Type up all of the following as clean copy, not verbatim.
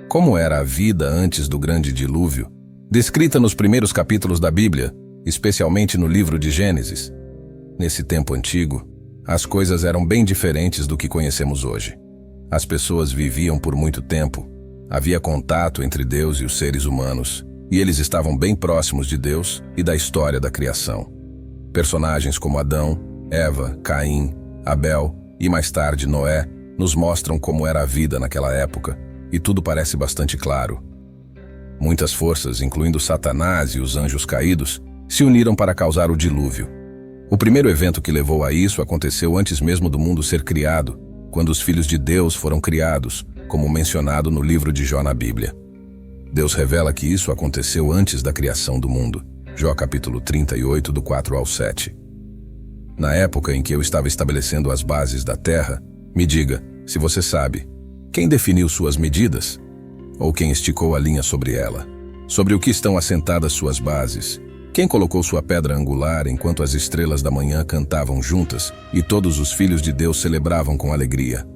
Como era a vida antes do grande dilúvio, descrita nos primeiros capítulos da Bíblia, especialmente no livro de Gênesis. Nesse tempo antigo, as coisas eram bem diferentes do que conhecemos hoje. As pessoas viviam por muito tempo, havia contato entre Deus e os seres humanos, e eles estavam bem próximos de Deus e da história da criação. Personagens como Adão, Eva, Caim, Abel e mais tarde Noé nos mostram como era a vida naquela época, e tudo parece bastante claro. Muitas forças, incluindo Satanás e os anjos caídos, se uniram para causar o dilúvio. O primeiro evento que levou a isso aconteceu antes mesmo do mundo ser criado, quando os filhos de Deus foram criados, como mencionado no livro de Jó na Bíblia. Deus revela que isso aconteceu antes da criação do mundo. Jó capítulo 38, do 4 ao 7. Na época em que eu estava estabelecendo as bases da terra, me diga, se você sabe, quem definiu suas medidas? Ou quem esticou a linha sobre ela? Sobre o que estão assentadas suas bases? Quem colocou sua pedra angular enquanto as estrelas da manhã cantavam juntas e todos os filhos de Deus celebravam com alegria?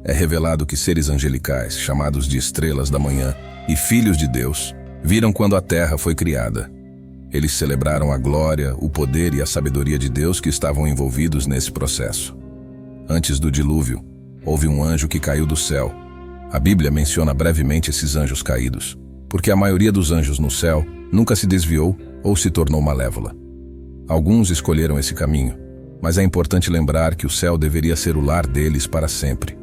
É revelado que seres angelicais, chamados de estrelas da manhã, e filhos de Deus, viram quando a terra foi criada. Eles celebraram a glória, o poder e a sabedoria de Deus que estavam envolvidos nesse processo. Antes do dilúvio, houve um anjo que caiu do céu. A Bíblia menciona brevemente esses anjos caídos, porque a maioria dos anjos no céu nunca se desviou ou se tornou malévola. Alguns escolheram esse caminho, mas é importante lembrar que o céu deveria ser o lar deles para sempre.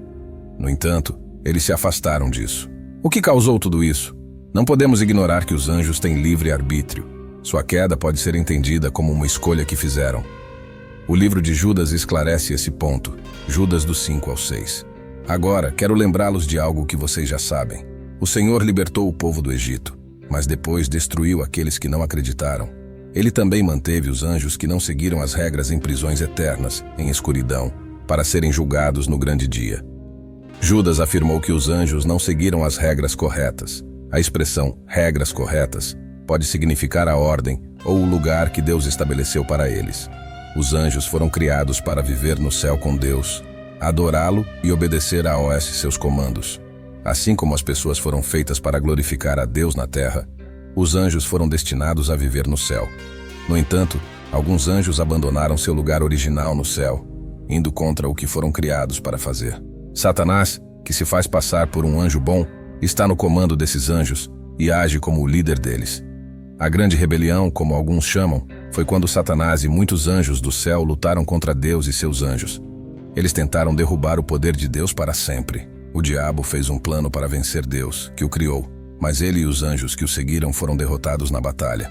No entanto, eles se afastaram disso. O que causou tudo isso? Não podemos ignorar que os anjos têm livre arbítrio. Sua queda pode ser entendida como uma escolha que fizeram. O livro de Judas esclarece esse ponto, Judas do 5 ao 6. Agora, quero lembrá-los de algo que vocês já sabem. O Senhor libertou o povo do Egito, mas depois destruiu aqueles que não acreditaram. Ele também manteve os anjos que não seguiram as regras em prisões eternas, em escuridão, para serem julgados no grande dia. Judas afirmou que os anjos não seguiram as regras corretas. A expressão regras corretas pode significar a ordem ou o lugar que Deus estabeleceu para eles. Os anjos foram criados para viver no céu com Deus, adorá-lo e obedecer a seus comandos. Assim como as pessoas foram feitas para glorificar a Deus na terra, os anjos foram destinados a viver no céu. No entanto, alguns anjos abandonaram seu lugar original no céu, indo contra o que foram criados para fazer. Satanás, que se faz passar por um anjo bom, está no comando desses anjos e age como o líder deles. A grande rebelião, como alguns chamam, foi quando Satanás e muitos anjos do céu lutaram contra Deus e seus anjos. Eles tentaram derrubar o poder de Deus para sempre. O diabo fez um plano para vencer Deus, que o criou, mas ele e os anjos que o seguiram foram derrotados na batalha.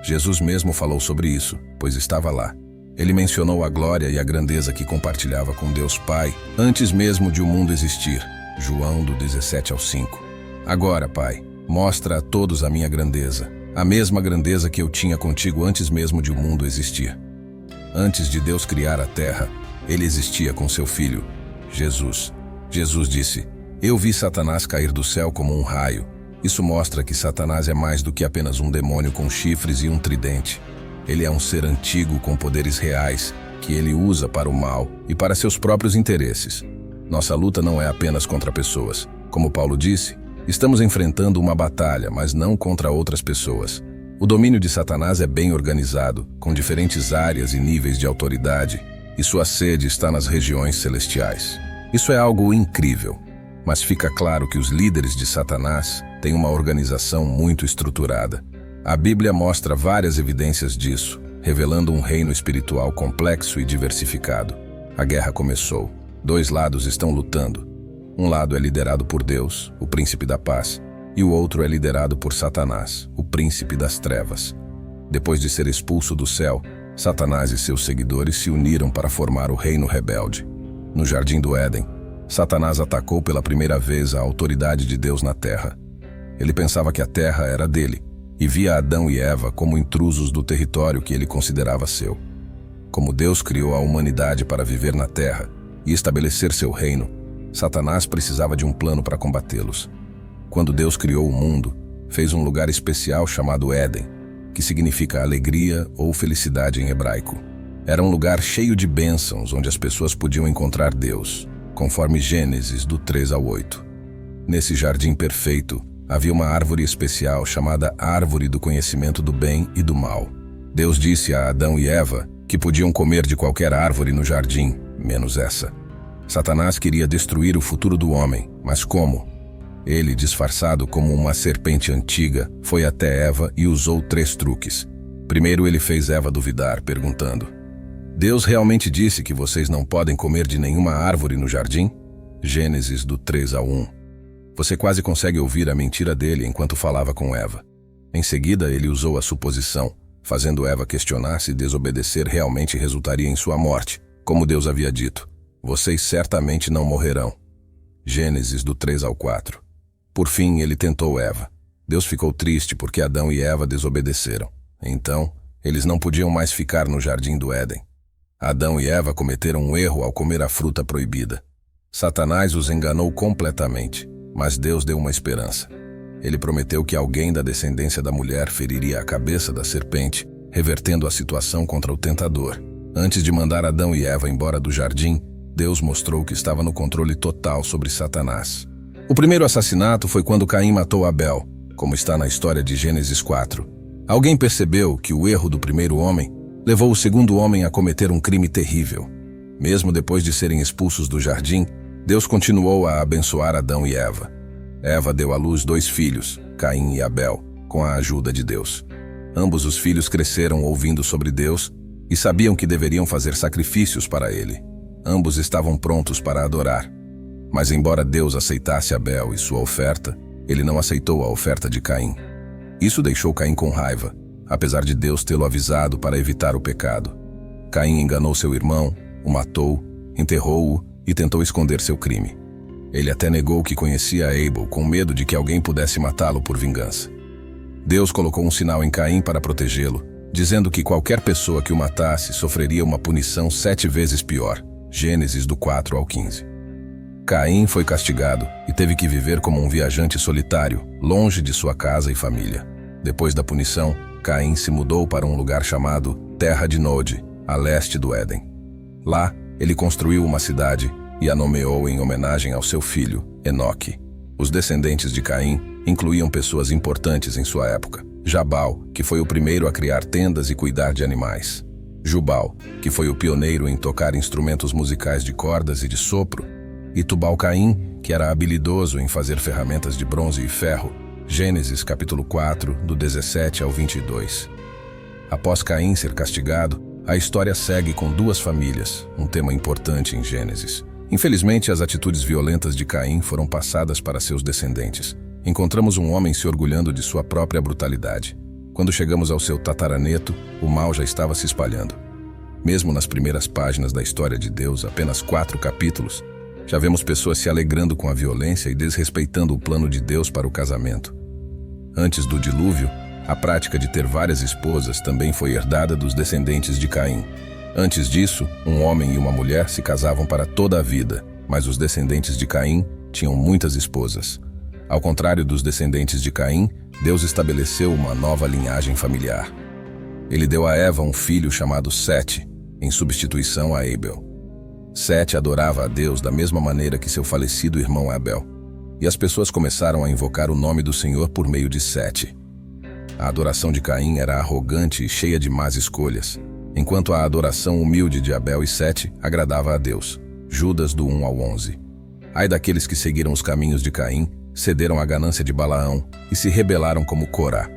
Jesus mesmo falou sobre isso, pois estava lá. Ele mencionou a glória e a grandeza que compartilhava com Deus Pai antes mesmo de o mundo existir. João do 17 ao 5. Agora, Pai, mostra a todos a minha grandeza, a mesma grandeza que eu tinha contigo antes mesmo de o mundo existir. Antes de Deus criar a terra, ele existia com seu filho, Jesus. Jesus disse, eu vi Satanás cair do céu como um raio. Isso mostra que Satanás é mais do que apenas um demônio com chifres e um tridente. Ele é um ser antigo com poderes reais, que ele usa para o mal e para seus próprios interesses. Nossa luta não é apenas contra pessoas. Como Paulo disse, estamos enfrentando uma batalha, mas não contra outras pessoas. O domínio de Satanás é bem organizado, com diferentes áreas e níveis de autoridade, e sua sede está nas regiões celestiais. Isso é algo incrível, mas fica claro que os líderes de Satanás têm uma organização muito estruturada. A Bíblia mostra várias evidências disso, revelando um reino espiritual complexo e diversificado. A guerra começou. Dois lados estão lutando. Um lado é liderado por Deus, o príncipe da paz, e o outro é liderado por Satanás, o príncipe das trevas. Depois de ser expulso do céu, Satanás e seus seguidores se uniram para formar o reino rebelde. No Jardim do Éden, Satanás atacou pela primeira vez a autoridade de Deus na terra. Ele pensava que a terra era dele, e via Adão e Eva como intrusos do território que ele considerava seu. Como Deus criou a humanidade para viver na terra e estabelecer seu reino, Satanás precisava de um plano para combatê-los. Quando Deus criou o mundo, fez um lugar especial chamado Éden, que significa alegria ou felicidade em hebraico. Era um lugar cheio de bênçãos onde as pessoas podiam encontrar Deus, conforme Gênesis do 3 ao 8. Nesse jardim perfeito, Havia uma árvore especial chamada Árvore do Conhecimento do Bem e do Mal. Deus disse a Adão e Eva que podiam comer de qualquer árvore no jardim, menos essa. Satanás queria destruir o futuro do homem, mas como? Ele, disfarçado como uma serpente antiga, foi até Eva e usou 3 truques. Primeiro, ele fez Eva duvidar, perguntando: Deus realmente disse que vocês não podem comer de nenhuma árvore no jardim? Gênesis do 3 ao 1. Você quase consegue ouvir a mentira dele enquanto falava com Eva. Em seguida, ele usou a suposição, fazendo Eva questionar se desobedecer realmente resultaria em sua morte, como Deus havia dito: vocês certamente não morrerão. Gênesis do 3 ao 4. Por fim, ele tentou Eva. Deus ficou triste porque Adão e Eva desobedeceram. Então, eles não podiam mais ficar no jardim do Éden. Adão e Eva cometeram um erro ao comer a fruta proibida. Satanás os enganou completamente, mas Deus deu uma esperança. Ele prometeu que alguém da descendência da mulher feriria a cabeça da serpente, revertendo a situação contra o tentador. Antes de mandar Adão e Eva embora do jardim, Deus mostrou que estava no controle total sobre Satanás. O primeiro assassinato foi quando Caim matou Abel, como está na história de Gênesis 4. Alguém percebeu que o erro do primeiro homem levou o segundo homem a cometer um crime terrível. Mesmo depois de serem expulsos do jardim, Deus continuou a abençoar Adão e Eva. Eva deu à luz 2 filhos, Caim e Abel, com a ajuda de Deus. Ambos os filhos cresceram ouvindo sobre Deus e sabiam que deveriam fazer sacrifícios para ele. Ambos estavam prontos para adorar. Mas embora Deus aceitasse Abel e sua oferta, ele não aceitou a oferta de Caim. Isso deixou Caim com raiva, apesar de Deus tê-lo avisado para evitar o pecado. Caim enganou seu irmão, o matou, enterrou-o e tentou esconder seu crime. Ele até negou que conhecia Abel, com medo de que alguém pudesse matá-lo por vingança. Deus colocou um sinal em Caim para protegê-lo, dizendo que qualquer pessoa que o matasse sofreria uma punição 7 vezes pior. Gênesis do 4 ao 15. Caim foi castigado e teve que viver como um viajante solitário, longe de sua casa e família. Depois da punição, Caim se mudou para um lugar chamado Terra de Nod, a leste do Éden. Lá, ele construiu uma cidade e a nomeou em homenagem ao seu filho, Enoque. Os descendentes de Caim incluíam pessoas importantes em sua época. Jabal, que foi o primeiro a criar tendas e cuidar de animais. Jubal, que foi o pioneiro em tocar instrumentos musicais de cordas e de sopro. E Tubal-Caim, que era habilidoso em fazer ferramentas de bronze e ferro. Gênesis capítulo 4, do 17 ao 22. Após Caim ser castigado, a história segue com 2 famílias, um tema importante em Gênesis. Infelizmente, as atitudes violentas de Caim foram passadas para seus descendentes. Encontramos um homem se orgulhando de sua própria brutalidade. Quando chegamos ao seu tataraneto, o mal já estava se espalhando. Mesmo nas primeiras páginas da história de Deus, apenas 4 capítulos, já vemos pessoas se alegrando com a violência e desrespeitando o plano de Deus para o casamento. Antes do dilúvio, a prática de ter várias esposas também foi herdada dos descendentes de Caim. Antes disso, um homem e uma mulher se casavam para toda a vida, mas os descendentes de Caim tinham muitas esposas. Ao contrário dos descendentes de Caim, Deus estabeleceu uma nova linhagem familiar. Ele deu a Eva um filho chamado Sete, em substituição a Abel. Sete adorava a Deus da mesma maneira que seu falecido irmão Abel, e as pessoas começaram a invocar o nome do Senhor por meio de Sete. A adoração de Caim era arrogante e cheia de más escolhas, enquanto a adoração humilde de Abel e Sete agradava a Deus. Judas do 1 ao 11. Ai daqueles que seguiram os caminhos de Caim, cederam à ganância de Balaão e se rebelaram como Corá.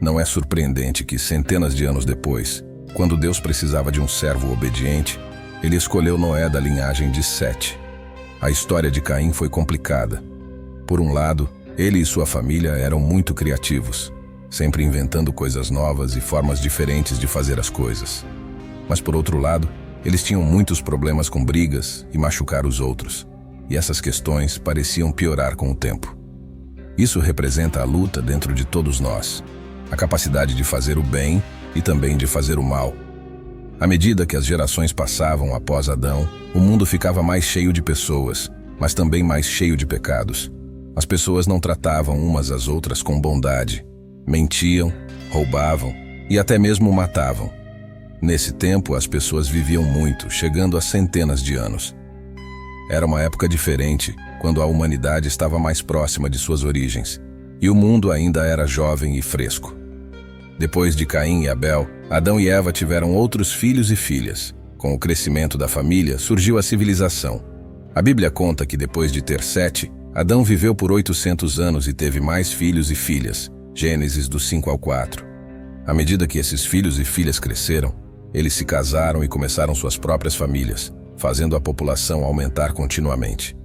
Não é surpreendente que, centenas de anos depois, quando Deus precisava de um servo obediente, ele escolheu Noé da linhagem de Sete. A história de Caim foi complicada. Por um lado, ele e sua família eram muito criativos, sempre inventando coisas novas e formas diferentes de fazer as coisas. Mas por outro lado, eles tinham muitos problemas com brigas e machucar os outros, e essas questões pareciam piorar com o tempo. Isso representa a luta dentro de todos nós, a capacidade de fazer o bem e também de fazer o mal. À medida que as gerações passavam após Adão, o mundo ficava mais cheio de pessoas, mas também mais cheio de pecados. As pessoas não tratavam umas às outras com bondade, mentiam, roubavam e até mesmo matavam. Nesse tempo, as pessoas viviam muito, chegando a centenas de anos. Era uma época diferente, quando a humanidade estava mais próxima de suas origens. e o mundo ainda era jovem e fresco. Depois de Caim e Abel, Adão e Eva tiveram outros filhos e filhas. Com o crescimento da família, surgiu a civilização. A Bíblia conta que depois de ter Sete, Adão viveu por 800 anos e teve mais filhos e filhas. Gênesis do 5 ao 4. À medida que esses filhos e filhas cresceram, eles se casaram e começaram suas próprias famílias, fazendo a população aumentar continuamente.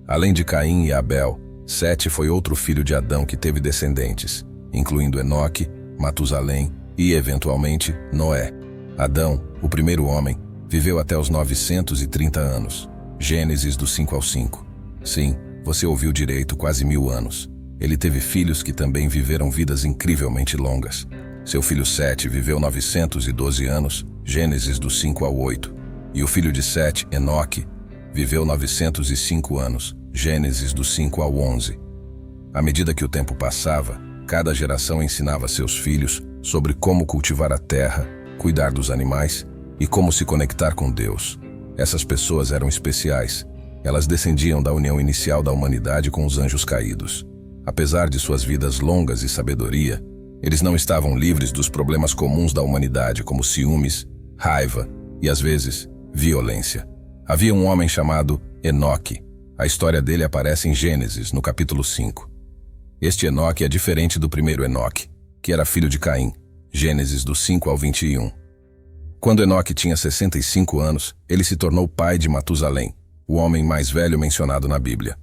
Além de Caim e Abel, Sete foi outro filho de Adão que teve descendentes, incluindo Enoque, Matusalém e, eventualmente, Noé. Adão, o primeiro homem, viveu até os 930 anos. Gênesis do 5 ao 5. Sim, você ouviu direito, quase 1000 anos. Ele teve filhos que também viveram vidas incrivelmente longas. Seu filho Sete viveu 912 anos, Gênesis do 5 ao 8. E o filho de Sete, Enoque, viveu 905 anos, Gênesis do 5 ao 11. À medida que o tempo passava, cada geração ensinava seus filhos sobre como cultivar a terra, cuidar dos animais e como se conectar com Deus. Essas pessoas eram especiais. Elas descendiam da união inicial da humanidade com os anjos caídos. Apesar de suas vidas longas e sabedoria, eles não estavam livres dos problemas comuns da humanidade, como ciúmes, raiva e, às vezes, violência. Havia um homem chamado Enoque. A história dele aparece em Gênesis, no capítulo 5. Este Enoque é diferente do primeiro Enoque, que era filho de Caim, Gênesis do 5 ao 21. Quando Enoque tinha 65 anos, ele se tornou pai de Matusalém, o homem mais velho mencionado na Bíblia.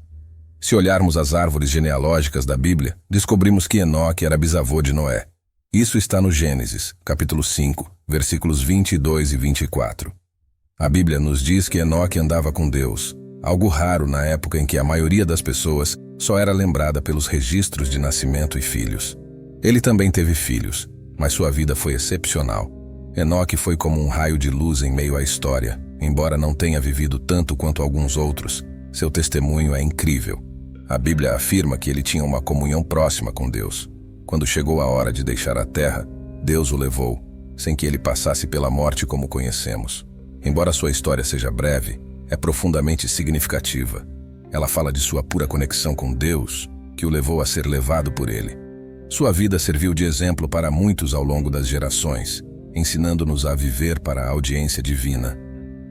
Se olharmos as árvores genealógicas da Bíblia, descobrimos que Enoque era bisavô de Noé. Isso está no Gênesis, capítulo 5, versículos 22 e 24. A Bíblia nos diz que Enoque andava com Deus, algo raro na época em que a maioria das pessoas só era lembrada pelos registros de nascimento e filhos. Ele também teve filhos, mas sua vida foi excepcional. Enoque foi como um raio de luz em meio à história. Embora não tenha vivido tanto quanto alguns outros, seu testemunho é incrível. A Bíblia afirma que ele tinha uma comunhão próxima com Deus. Quando chegou a hora de deixar a terra, Deus o levou, sem que ele passasse pela morte como conhecemos. Embora sua história seja breve, é profundamente significativa. Ela fala de sua pura conexão com Deus, que o levou a ser levado por ele. Sua vida serviu de exemplo para muitos ao longo das gerações, ensinando-nos a viver para a audiência divina.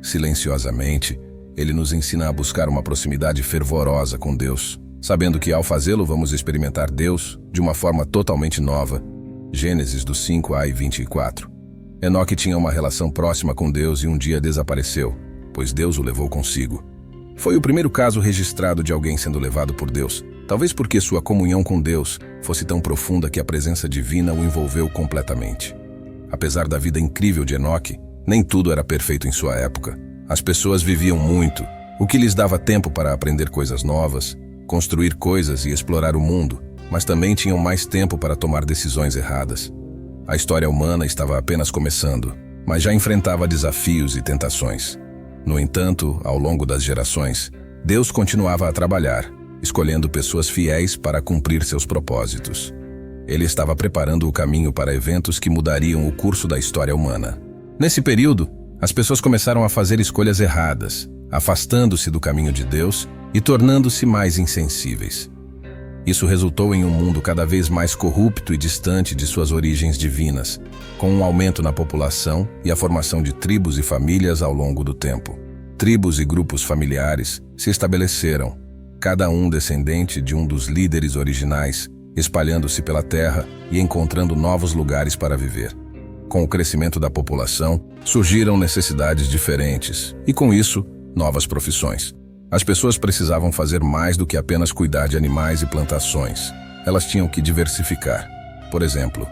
Silenciosamente, ele nos ensina a buscar uma proximidade fervorosa com Deus, sabendo que ao fazê-lo vamos experimentar Deus de uma forma totalmente nova. Gênesis do 5 a 24. Enoque tinha uma relação próxima com Deus e um dia desapareceu, pois Deus o levou consigo. Foi o primeiro caso registrado de alguém sendo levado por Deus, talvez porque sua comunhão com Deus fosse tão profunda que a presença divina o envolveu completamente. Apesar da vida incrível de Enoque, nem tudo era perfeito em sua época. As pessoas viviam muito, o que lhes dava tempo para aprender coisas novas, construir coisas e explorar o mundo, mas também tinham mais tempo para tomar decisões erradas. A história humana estava apenas começando, mas já enfrentava desafios e tentações. No entanto, ao longo das gerações, Deus continuava a trabalhar, escolhendo pessoas fiéis para cumprir seus propósitos. Ele estava preparando o caminho para eventos que mudariam o curso da história humana. Nesse período, as pessoas começaram a fazer escolhas erradas, afastando-se do caminho de Deus e tornando-se mais insensíveis. Isso resultou em um mundo cada vez mais corrupto e distante de suas origens divinas, com um aumento na população e a formação de tribos e famílias ao longo do tempo. Tribos e grupos familiares se estabeleceram, cada um descendente de um dos líderes originais, espalhando-se pela terra e encontrando novos lugares para viver. Com o crescimento da população, surgiram necessidades diferentes e, com isso, novas profissões. As pessoas precisavam fazer mais do que apenas cuidar de animais e plantações. Elas tinham que diversificar. Por exemplo,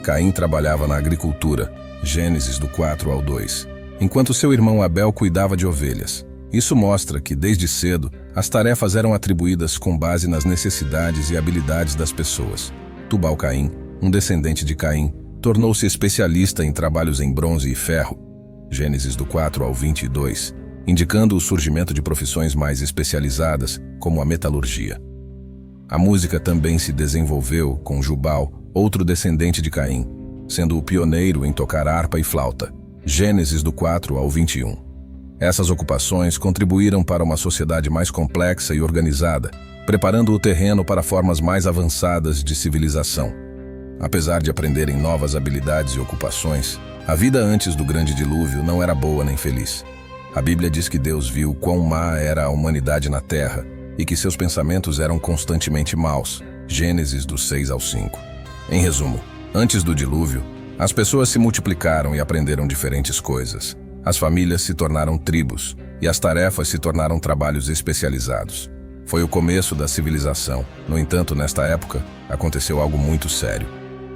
Caim trabalhava na agricultura, Gênesis do 4 ao 2, enquanto seu irmão Abel cuidava de ovelhas. Isso mostra que, desde cedo, as tarefas eram atribuídas com base nas necessidades e habilidades das pessoas. Tubal-Caim, um descendente de Caim, tornou-se especialista em trabalhos em bronze e ferro, Gênesis do 4 ao 22, indicando o surgimento de profissões mais especializadas, como a metalurgia. A música também se desenvolveu com Jubal, outro descendente de Caim, sendo o pioneiro em tocar harpa e flauta, Gênesis do 4 ao 21. Essas ocupações contribuíram para uma sociedade mais complexa e organizada, preparando o terreno para formas mais avançadas de civilização. Apesar de aprenderem novas habilidades e ocupações, a vida antes do grande dilúvio não era boa nem feliz. A Bíblia diz que Deus viu quão má era a humanidade na terra e que seus pensamentos eram constantemente maus. Gênesis do 6 ao 5. Em resumo, antes do dilúvio, as pessoas se multiplicaram e aprenderam diferentes coisas. As famílias se tornaram tribos e as tarefas se tornaram trabalhos especializados. Foi o começo da civilização. No entanto, nesta época, aconteceu algo muito sério.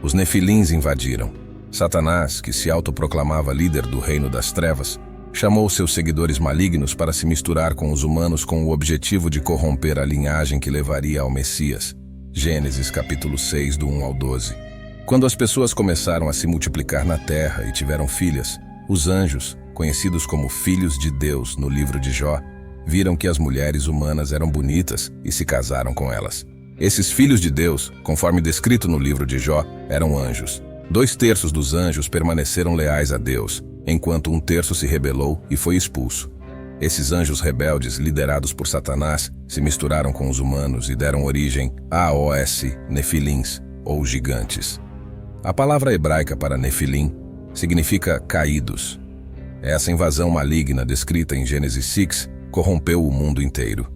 Os Nefilins invadiram. Satanás, que se autoproclamava líder do reino das trevas, chamou seus seguidores malignos para se misturar com os humanos com o objetivo de corromper a linhagem que levaria ao Messias. Gênesis capítulo 6, do 1 ao 12. Quando as pessoas começaram a se multiplicar na terra e tiveram filhas, os anjos, conhecidos como filhos de Deus no livro de Jó, viram que as mulheres humanas eram bonitas e se casaram com elas. Esses filhos de Deus, conforme descrito no livro de Jó, eram anjos. 2/3 dos anjos permaneceram leais a Deus, enquanto 1/3 se rebelou e foi expulso. Esses anjos rebeldes, liderados por Satanás, se misturaram com os humanos e deram origem aos Nefilins, ou gigantes. A palavra hebraica para Nefilim significa caídos. Essa invasão maligna descrita em Gênesis 6 corrompeu o mundo inteiro.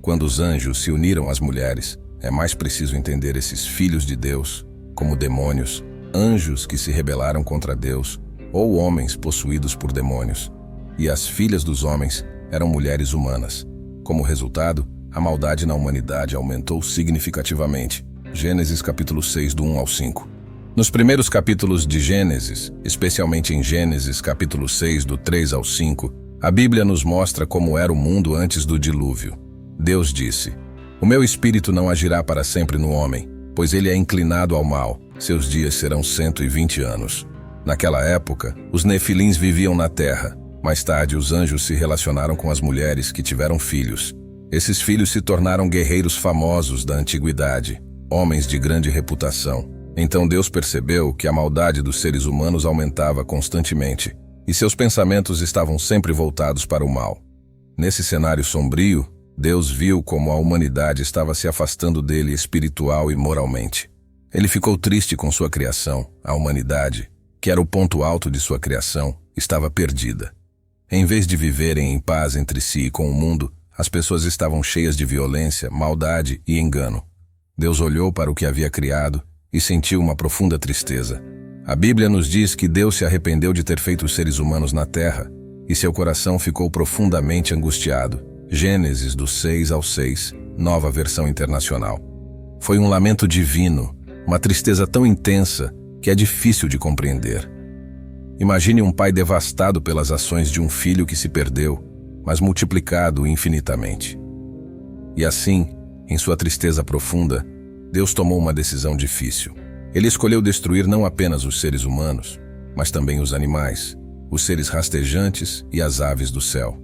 Quando os anjos se uniram às mulheres, é mais preciso entender esses filhos de Deus como demônios, anjos que se rebelaram contra Deus, ou homens possuídos por demônios. E as filhas dos homens eram mulheres humanas. Como resultado, a maldade na humanidade aumentou significativamente. Gênesis capítulo 6, do 1 ao 5. Nos primeiros capítulos de Gênesis, especialmente em Gênesis capítulo 6, do 3 ao 5, a Bíblia nos mostra como era o mundo antes do dilúvio. Deus disse: "O meu espírito não agirá para sempre no homem, pois ele é inclinado ao mal. Seus dias serão 120 anos. Naquela época, os Nefilins viviam na terra. Mais tarde, os anjos se relacionaram com as mulheres que tiveram filhos. Esses filhos se tornaram guerreiros famosos da antiguidade, homens de grande reputação. Então Deus percebeu que a maldade dos seres humanos aumentava constantemente, e seus pensamentos estavam sempre voltados para o mal. Nesse cenário sombrio, Deus viu como a humanidade estava se afastando dele espiritual e moralmente. Ele ficou triste com sua criação. A humanidade, que era o ponto alto de sua criação, estava perdida. Em vez de viverem em paz entre si e com o mundo, as pessoas estavam cheias de violência, maldade e engano. Deus olhou para o que havia criado e sentiu uma profunda tristeza. A Bíblia nos diz que Deus se arrependeu de ter feito os seres humanos na terra e seu coração ficou profundamente angustiado. Gênesis do 6 ao 6, Nova Versão Internacional. Foi um lamento divino, uma tristeza tão intensa que é difícil de compreender. Imagine um pai devastado pelas ações de um filho que se perdeu, mas multiplicado infinitamente. E assim, em sua tristeza profunda, Deus tomou uma decisão difícil. Ele escolheu destruir não apenas os seres humanos, mas também os animais, os seres rastejantes e as aves do céu.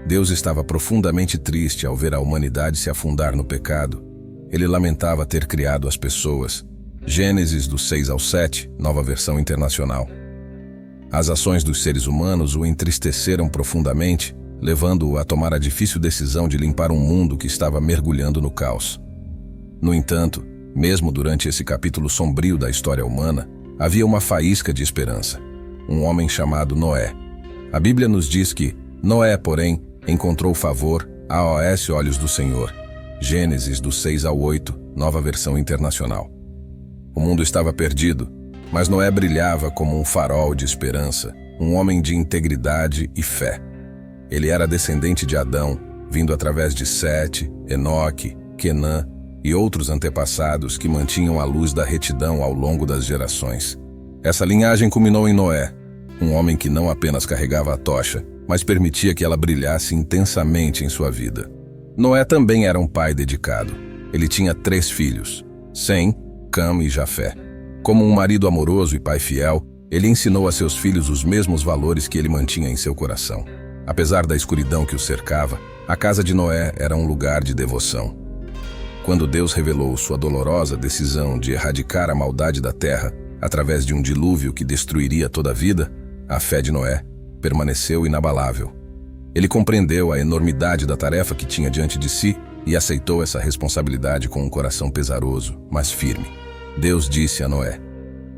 Deus estava profundamente triste ao ver a humanidade se afundar no pecado. Ele lamentava ter criado as pessoas. Gênesis do 6 ao 7, Nova Versão Internacional. As ações dos seres humanos o entristeceram profundamente, levando-o a tomar a difícil decisão de limpar um mundo que estava mergulhando no caos. No entanto, mesmo durante esse capítulo sombrio da história humana, havia uma faísca de esperança. Um homem chamado Noé. A Bíblia nos diz que Noé, porém, encontrou favor aos olhos do Senhor. Gênesis do 6 ao 8, Nova Versão Internacional. O mundo estava perdido, mas Noé brilhava como um farol de esperança, um homem de integridade e fé. Ele era descendente de Adão, vindo através de Sete, Enoque, Quenã e outros antepassados que mantinham a luz da retidão ao longo das gerações. Essa linhagem culminou em Noé, um homem que não apenas carregava a tocha, mas permitia que ela brilhasse intensamente em sua vida. Noé também era um pai dedicado. Ele tinha 3 filhos, Sem, Cam e Jafé. Como um marido amoroso e pai fiel, ele ensinou a seus filhos os mesmos valores que ele mantinha em seu coração. Apesar da escuridão que o cercava, a casa de Noé era um lugar de devoção. Quando Deus revelou sua dolorosa decisão de erradicar a maldade da terra através de um dilúvio que destruiria toda a vida, a fé de Noé permaneceu inabalável. Ele compreendeu a enormidade da tarefa que tinha diante de si e aceitou essa responsabilidade com um coração pesaroso, mas firme. Deus disse a Noé: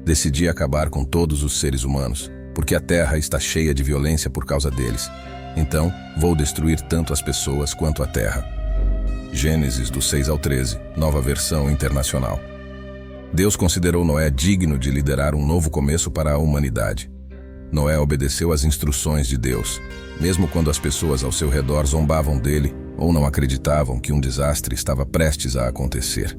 decidi acabar com todos os seres humanos, porque a terra está cheia de violência por causa deles. Então, vou destruir tanto as pessoas quanto a terra. Gênesis do 6 ao 13, Nova Versão Internacional. Deus considerou Noé digno de liderar um novo começo para a humanidade. Noé obedeceu às instruções de Deus, mesmo quando as pessoas ao seu redor zombavam dele ou não acreditavam que um desastre estava prestes a acontecer.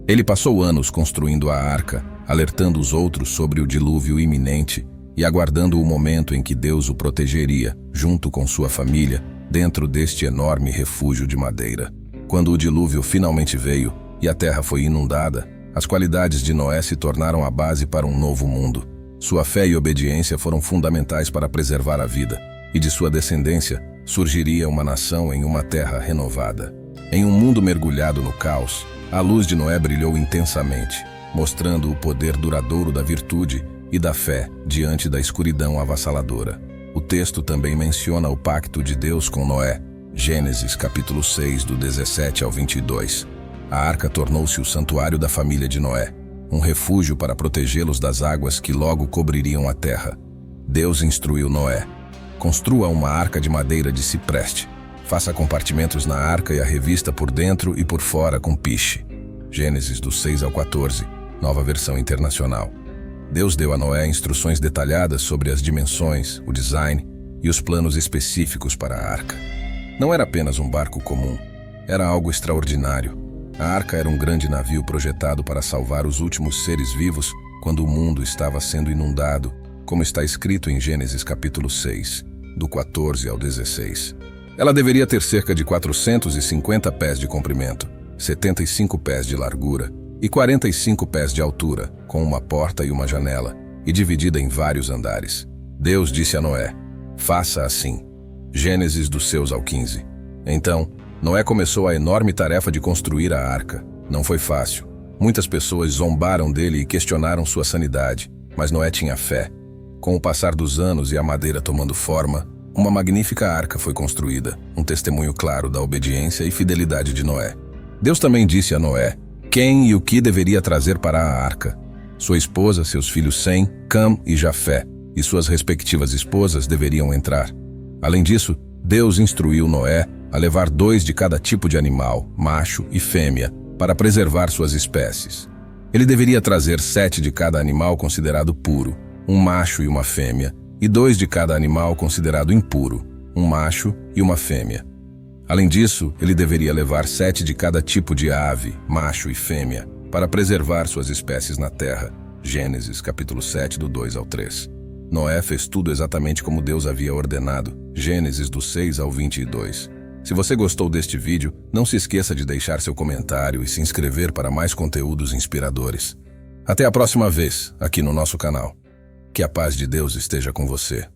Ele passou anos construindo a arca, alertando os outros sobre o dilúvio iminente e aguardando o momento em que Deus o protegeria, junto com sua família, dentro deste enorme refúgio de madeira. Quando o dilúvio finalmente veio e a terra foi inundada, as qualidades de Noé se tornaram a base para um novo mundo. Sua fé e obediência foram fundamentais para preservar a vida, e de sua descendência surgiria uma nação em uma terra renovada. Em um mundo mergulhado no caos, a luz de Noé brilhou intensamente, mostrando o poder duradouro da virtude e da fé diante da escuridão avassaladora. O texto também menciona o pacto de Deus com Noé, Gênesis capítulo 6, do 17 ao 22. A arca tornou-se o santuário da família de Noé, um refúgio para protegê-los das águas que logo cobririam a terra. Deus instruiu Noé: construa uma arca de madeira de cipreste. Faça compartimentos na arca e a revista por dentro e por fora com piche. Gênesis do 6 ao 14, Nova Versão Internacional. Deus deu a Noé instruções detalhadas sobre as dimensões, o design e os planos específicos para a arca. Não era apenas um barco comum, era algo extraordinário. A arca era um grande navio projetado para salvar os últimos seres vivos quando o mundo estava sendo inundado, como está escrito em Gênesis capítulo 6, do 14 ao 16. Ela deveria ter cerca de 450 pés de comprimento, 75 pés de largura e 45 pés de altura, com uma porta e uma janela, e dividida em vários andares. Deus disse a Noé: faça assim. Gênesis do 6 ao 15. Então, Noé começou a enorme tarefa de construir a arca. Não foi fácil. Muitas pessoas zombaram dele e questionaram sua sanidade, mas Noé tinha fé. Com o passar dos anos e a madeira tomando forma, uma magnífica arca foi construída, um testemunho claro da obediência e fidelidade de Noé. Deus também disse a Noé quem e o que deveria trazer para a arca: sua esposa, seus filhos Sem, Cam e Jafé, e suas respectivas esposas deveriam entrar. Além disso, Deus instruiu Noé a levar 2 de cada tipo de animal, macho e fêmea, para preservar suas espécies. Ele deveria trazer 7 de cada animal considerado puro, um macho e uma fêmea, e 2 de cada animal considerado impuro, um macho e uma fêmea. Além disso, ele deveria levar 7 de cada tipo de ave, macho e fêmea, para preservar suas espécies na terra. Gênesis capítulo 7, do 2 ao 3. Noé fez tudo exatamente como Deus havia ordenado. Gênesis do 6 ao 22. Se você gostou deste vídeo, não se esqueça de deixar seu comentário e se inscrever para mais conteúdos inspiradores. Até a próxima vez, aqui no nosso canal. Que a paz de Deus esteja com você.